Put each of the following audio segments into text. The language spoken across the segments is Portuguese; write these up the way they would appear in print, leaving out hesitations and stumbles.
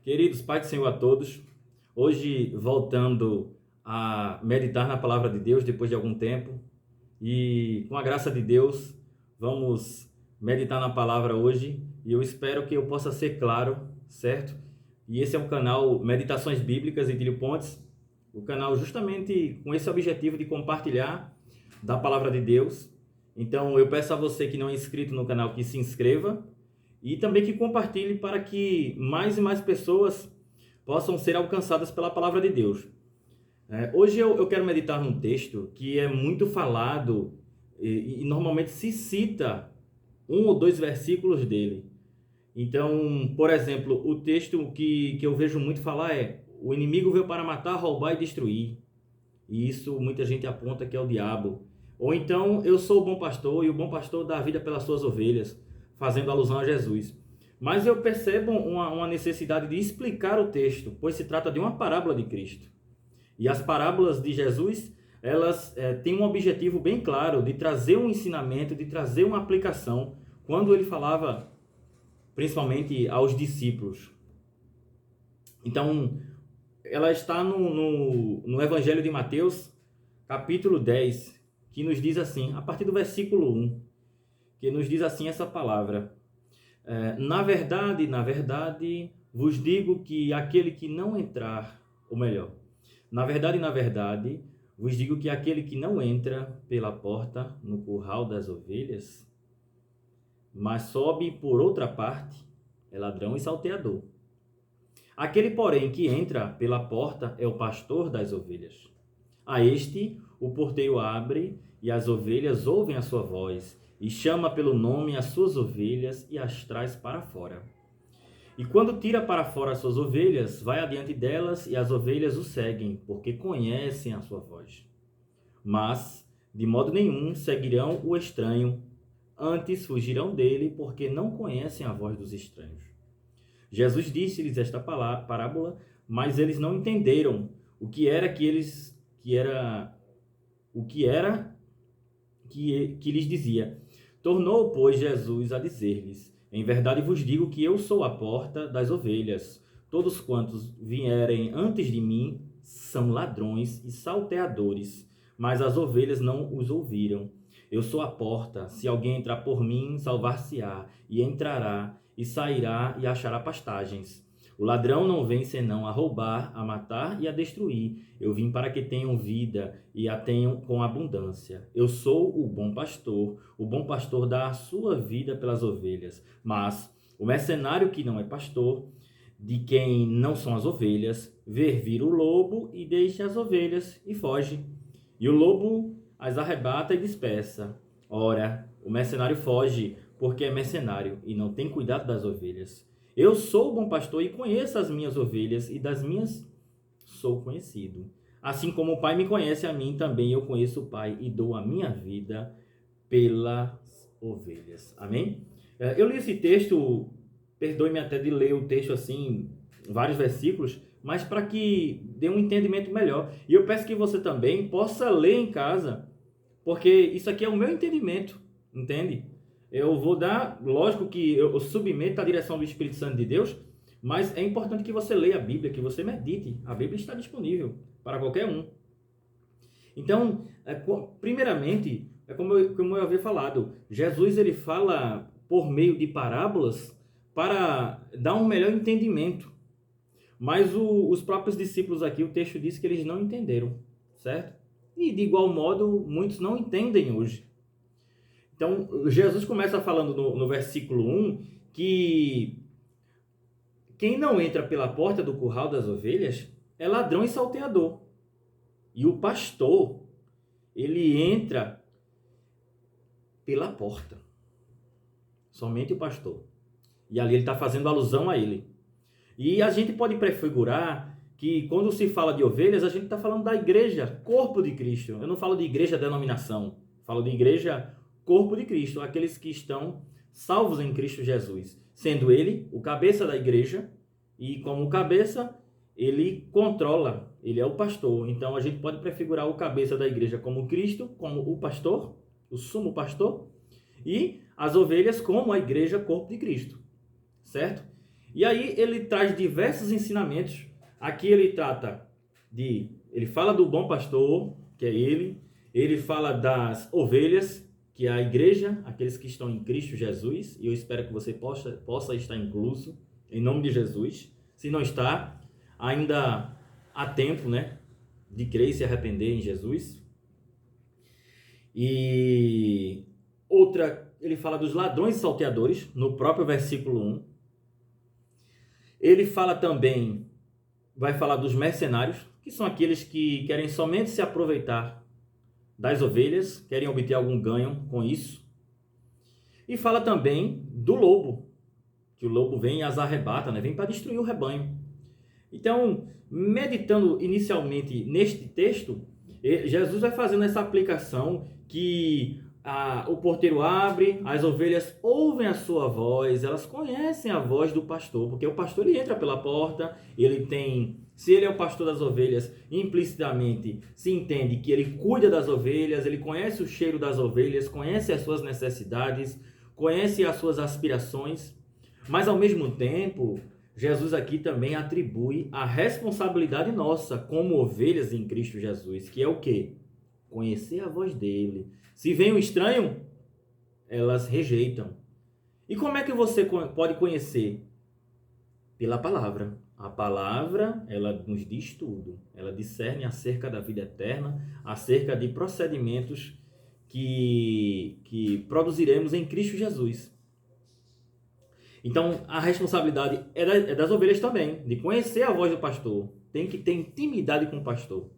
Queridos, Pai do Senhor a todos, hoje voltando a meditar na Palavra de Deus depois de algum tempo e com a graça de Deus vamos meditar na Palavra hoje e eu espero que eu possa ser claro, certo? E esse é o canal Meditações Bíblicas Idílio Pontes, o canal justamente com esse objetivo de compartilhar da Palavra de Deus. Então eu peço a você que não é inscrito no canal que se inscreva e também que compartilhe para que mais e mais pessoas possam ser alcançadas pela Palavra de Deus. Hoje eu quero meditar num texto que é muito falado e normalmente se cita um ou dois versículos dele. Então, por exemplo, o texto que eu vejo muito falar é: o inimigo veio para matar, roubar e destruir. E isso muita gente aponta que é o diabo. Ou então, eu sou o bom pastor e o bom pastor dá a vida pelas suas ovelhas, fazendo alusão a Jesus. Mas eu percebo uma necessidade de explicar o texto, pois se trata de uma parábola de Cristo. E as parábolas de Jesus, elas têm um objetivo bem claro de trazer um ensinamento, de trazer uma aplicação, quando ele falava principalmente aos discípulos. Então, ela está no Evangelho de Mateus, capítulo 10, que nos diz assim, a partir do versículo 1, que nos diz assim essa palavra: na verdade, vos digo que aquele que não entrar, ou melhor, na verdade, vos digo que aquele que não entra pela porta no curral das ovelhas, mas sobe por outra parte, é ladrão e salteador. Aquele, porém, que entra pela porta é o pastor das ovelhas. A este o porteiro abre e as ovelhas ouvem a sua voz, e chama pelo nome as suas ovelhas e as traz para fora. E quando tira para fora as suas ovelhas, vai adiante delas e as ovelhas o seguem, porque conhecem a sua voz. Mas, de modo nenhum, seguirão o estranho, antes fugirão dele, porque não conhecem a voz dos estranhos. Jesus disse-lhes esta parábola, mas eles não entenderam o que lhes dizia. Tornou, pois, Jesus a dizer-lhes: em verdade vos digo que eu sou a porta das ovelhas. Todos quantos vierem antes de mim são ladrões e salteadores, mas as ovelhas não os ouviram. Eu sou a porta. Se alguém entrar por mim, salvar-se-á, e entrará, e sairá, e achará pastagens. O ladrão não vem senão a roubar, a matar e a destruir. Eu vim para que tenham vida e a tenham com abundância. Eu sou o bom pastor dá a sua vida pelas ovelhas. Mas o mercenário que não é pastor, de quem não são as ovelhas, vê vir o lobo e deixa as ovelhas e foge. E o lobo as arrebata e dispersa. Ora, o mercenário foge, porque é mercenário e não tem cuidado das ovelhas. Eu sou o bom pastor e conheço as minhas ovelhas, e das minhas sou conhecido. Assim como o Pai me conhece a mim, também eu conheço o Pai e dou a minha vida pelas ovelhas. Amém? Eu li esse texto, perdoe-me até de ler o texto assim, vários versículos, mas para que dê um entendimento melhor. E eu peço que você também possa ler em casa, porque isso aqui é o meu entendimento, entende? Eu vou dar, lógico que eu submeto à direção do Espírito Santo de Deus, mas é importante que você leia a Bíblia, que você medite. A Bíblia está disponível para qualquer um. Então, primeiramente, como eu havia falado, Jesus ele fala por meio de parábolas para dar um melhor entendimento. Mas os próprios discípulos aqui, o texto diz que eles não entenderam, certo? E de igual modo, muitos não entendem hoje. Então, Jesus começa falando no versículo 1 que quem não entra pela porta do curral das ovelhas é ladrão e salteador. E o pastor, ele entra pela porta. Somente o pastor. E ali ele está fazendo alusão a ele. E a gente pode prefigurar que quando se fala de ovelhas, a gente está falando da igreja, corpo de Cristo. Eu não falo de igreja denominação, falo de igreja corpo de Cristo, aqueles que estão salvos em Cristo Jesus, sendo ele o cabeça da igreja, e como cabeça, ele controla, ele é o pastor. Então a gente pode prefigurar o cabeça da igreja como Cristo, como o pastor, o sumo pastor, e as ovelhas como a igreja corpo de Cristo, certo? E aí ele traz diversos ensinamentos. Aqui ele ele fala do bom pastor, que é ele fala das ovelhas, que é a igreja, aqueles que estão em Cristo Jesus, e eu espero que você possa estar incluso, em nome de Jesus. Se não está, ainda há tempo, né, de crer e se arrepender em Jesus. E outra, ele fala dos ladrões e salteadores, no próprio versículo 1. Ele fala também, vai falar dos mercenários, que são aqueles que querem somente se aproveitar das ovelhas, querem obter algum ganho com isso. E fala também do lobo, que o lobo vem e as arrebata, né? Vem para destruir o rebanho. Então, meditando inicialmente neste texto, Jesus vai fazendo essa aplicação que o porteiro abre, as ovelhas ouvem a sua voz, elas conhecem a voz do pastor, porque o pastor ele entra pela porta, se ele é o pastor das ovelhas, implicitamente se entende que ele cuida das ovelhas, ele conhece o cheiro das ovelhas, conhece as suas necessidades, conhece as suas aspirações, mas ao mesmo tempo, Jesus aqui também atribui a responsabilidade nossa como ovelhas em Cristo Jesus, que é o quê? Conhecer a voz dele. Se vem um estranho, elas rejeitam. E como é que você pode conhecer? Pela palavra. A palavra, ela nos diz tudo. Ela discerne acerca da vida eterna, acerca de procedimentos que produziremos em Cristo Jesus. Então, a responsabilidade é das ovelhas também, de conhecer a voz do pastor. Tem que ter intimidade com o pastor.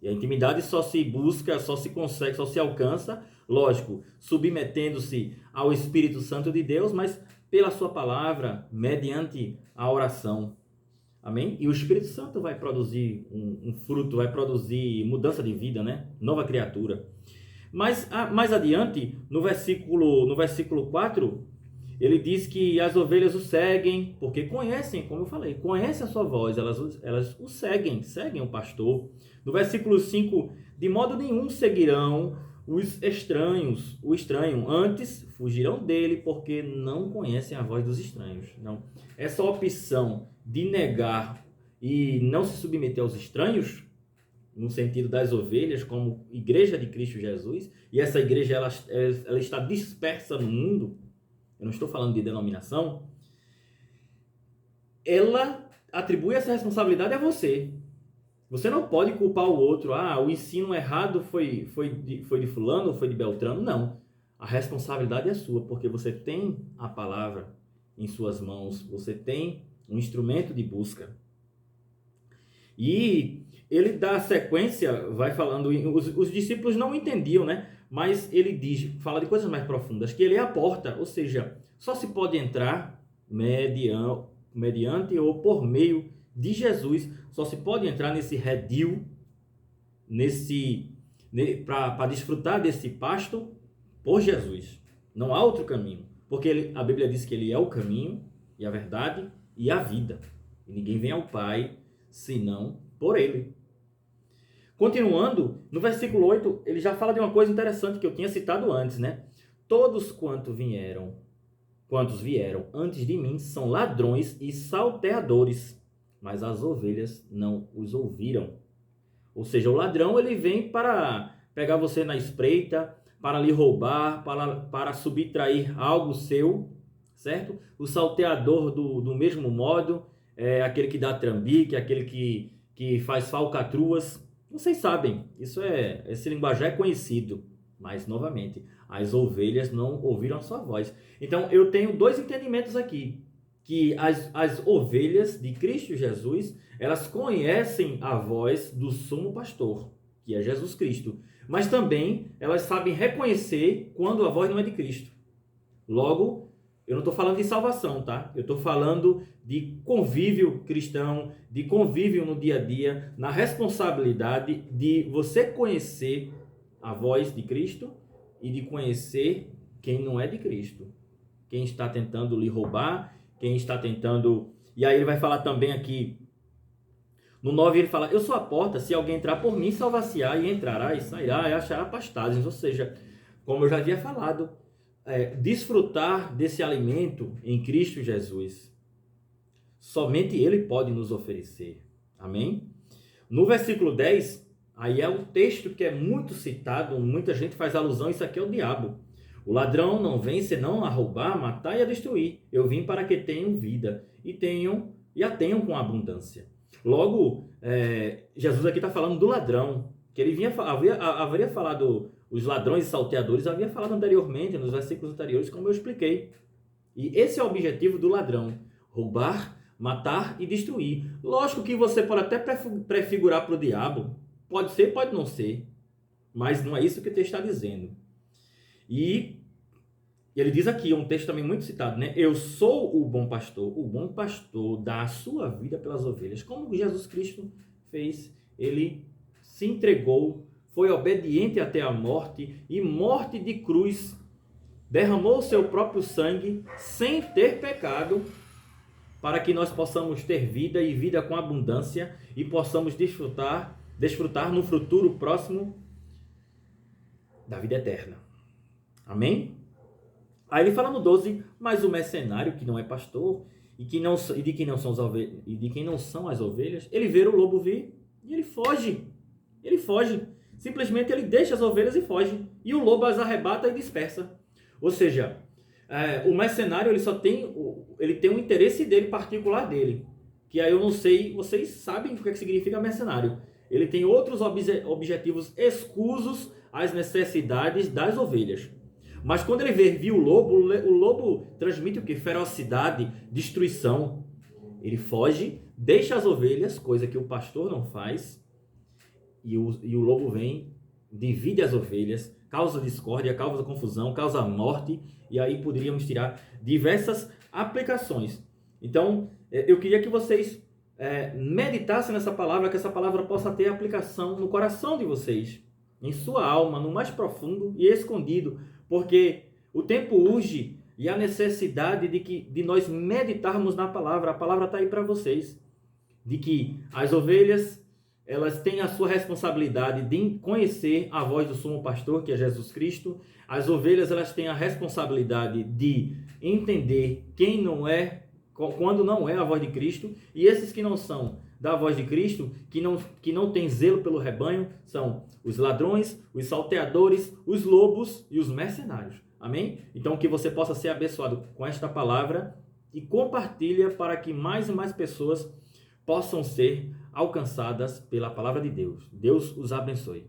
E a intimidade só se busca, só se consegue, só se alcança, lógico, submetendo-se ao Espírito Santo de Deus, mas pela sua palavra, mediante a oração. Amém? E o Espírito Santo vai produzir um fruto, vai produzir mudança de vida, né? Nova criatura. Mas mais adiante, no versículo 4, ele diz que as ovelhas o seguem, porque conhecem, como eu falei, conhecem a sua voz, elas o seguem o pastor. No versículo 5, de modo nenhum seguirão o estranho, antes fugirão dele, porque não conhecem a voz dos estranhos. Não. Essa opção de negar e não se submeter aos estranhos, no sentido das ovelhas, como igreja de Cristo Jesus, e essa igreja ela está dispersa no mundo, eu não estou falando de denominação, ela atribui essa responsabilidade a você. Você não pode culpar o outro. O ensino errado foi de fulano, foi de Beltrano. Não. A responsabilidade é sua, porque você tem a palavra em suas mãos. Você tem um instrumento de busca. E ele dá sequência, vai falando, os discípulos não entendiam, né? Mas ele fala de coisas mais profundas, que ele é a porta, ou seja, só se pode entrar mediante ou por meio de Jesus, só se pode entrar nesse redil, para desfrutar desse pasto por Jesus. Não há outro caminho, porque a Bíblia diz que ele é o caminho e a verdade e a vida. E ninguém vem ao Pai senão por ele. Continuando, no versículo 8, ele já fala de uma coisa interessante que eu tinha citado antes, né? Todos quantos vieram antes de mim são ladrões e salteadores, mas as ovelhas não os ouviram. Ou seja, o ladrão ele vem para pegar você na espreita, para lhe roubar, para subtrair algo seu, certo? O salteador do mesmo modo, é aquele que dá trambique, aquele que faz falcatruas. Vocês sabem, esse linguajar é conhecido, mas novamente, as ovelhas não ouviram a sua voz. Então eu tenho dois entendimentos aqui, que as ovelhas de Cristo Jesus, elas conhecem a voz do sumo pastor, que é Jesus Cristo, mas também elas sabem reconhecer quando a voz não é de Cristo. Logo, eu não estou falando de salvação, tá? Eu estou falando de convívio cristão, de convívio no dia a dia, na responsabilidade de você conhecer a voz de Cristo e de conhecer quem não é de Cristo. Quem está tentando lhe roubar, quem está tentando... E aí ele vai falar também aqui, no 9 ele fala, eu sou a porta, se alguém entrar por mim, salvar-se-á e entrará e sairá e achará pastagens. Ou seja, como eu já havia falado, desfrutar desse alimento em Cristo Jesus, somente Ele pode nos oferecer. Amém? No versículo 10, aí é um texto que é muito citado, muita gente faz alusão, isso aqui é o diabo. O ladrão não vem senão a roubar, a matar e a destruir. Eu vim para que tenham vida e a tenham com abundância. Logo, Jesus aqui está falando do ladrão, que ele haveria falado, os ladrões e salteadores, havia falado anteriormente, nos versículos anteriores, como eu expliquei. E esse é o objetivo do ladrão: roubar, matar e destruir. Lógico que você pode até prefigurar para o diabo, pode ser, pode não ser, mas não é isso que o texto está dizendo. E ele diz aqui, um texto também muito citado, né? Eu sou o bom pastor dá a sua vida pelas ovelhas. Como Jesus Cristo fez, ele se entregou, foi obediente até a morte, e morte de cruz, derramou o seu próprio sangue sem ter pecado, para que nós possamos ter vida e vida com abundância e possamos desfrutar no futuro próximo da vida eterna. Amém? Aí ele fala no 12, mas o mercenário que não é pastor e de quem não são as ovelhas, ele vê o lobo vir e ele foge. Ele foge. Simplesmente ele deixa as ovelhas e foge. E o lobo as arrebata e dispersa. Ou seja, o mercenário ele tem um interesse dele, particular dele. Que aí eu não sei, vocês sabem o que significa mercenário. Ele tem outros objetivos escusos às necessidades das ovelhas. Mas quando ele viu o lobo transmite o que? Ferocidade, destruição. Ele foge, deixa as ovelhas, coisa que o pastor não faz, e o lobo vem, divide as ovelhas, causa discórdia, causa confusão, causa morte, e aí poderíamos tirar diversas aplicações. Então, eu queria que vocês meditassem nessa palavra, que essa palavra possa ter aplicação no coração de vocês, em sua alma, no mais profundo e escondido, porque o tempo urge e a necessidade de nós meditarmos na palavra. A palavra está aí para vocês, de que as ovelhas, elas têm a sua responsabilidade de conhecer a voz do sumo pastor, que é Jesus Cristo. As ovelhas, elas têm a responsabilidade de entender quando não é a voz de Cristo, e esses que não são da voz de Cristo, que não tem zelo pelo rebanho, são os ladrões, os salteadores, os lobos e os mercenários. Amém? Então, que você possa ser abençoado com esta palavra e compartilha para que mais e mais pessoas possam ser alcançadas pela palavra de Deus. Deus os abençoe.